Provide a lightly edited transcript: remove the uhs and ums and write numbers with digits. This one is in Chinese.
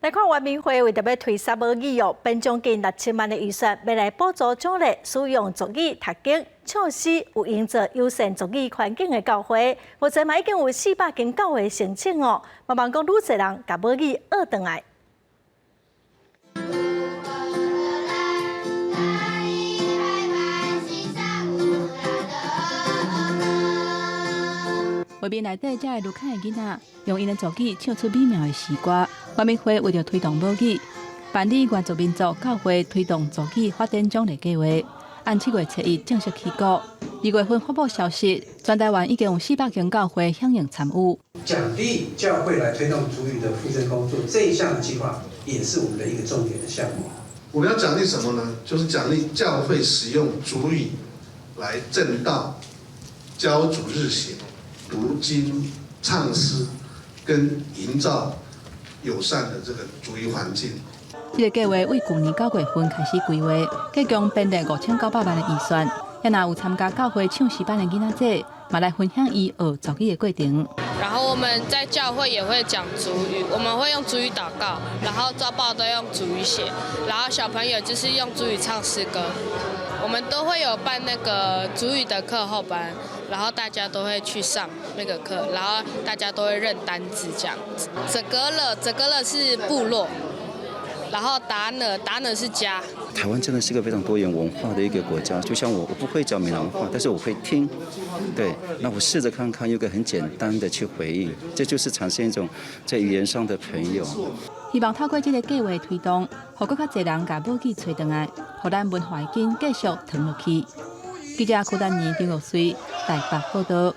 来看原民会为着要推三母语哦，编将近6000万的预算，要来补助奖励使用族语读经，措施有营造友善族语环境的教会。目前嘛已经有400间教会申請哦，慢慢講，愈侪人把母語學轉來。画面内底才会愈看的囡仔，用因的族语唱出美妙的诗歌。原民会为着推动母语，办理原住民族教会推动族语发展奖励计划，按7月7日正式起稿。2月份发布消息，全台湾已经有400间教会响应参与。奖励教会来推动族语的复振工作，这一项计划也是我们的一个重点的项目。我们要奖励什么呢？就是奖励教会使用族语来正道、教主日行、读经、唱诗，跟营造友善的这个族语环境。这个计划为去年9月份开始规划，计共编列5900万的预算。也若有参加教会唱诗班的囡仔仔，嘛来分享伊学族语的过程。然后我们在教会也会讲族语，我们会用族语祷告，然后周报都用族语写，然后小朋友就是用族语唱诗歌。我们都会有办那个族语的课后班，然后大家都会去上那个课，然后大家都会认单字这样子。泽格勒是部落。然后达呢是家。台湾真的是个非常多元文化的一个国家，就像我不会讲闽南话，但是我会听，对，那我试着看看，用个很简单的去回应，这就是产生一种在语言上的朋友。希望透过这个计划推动，让更较侪人把母语找回来，让咱文化根继续传落去。记者柯丹妮、张玉水台北报道。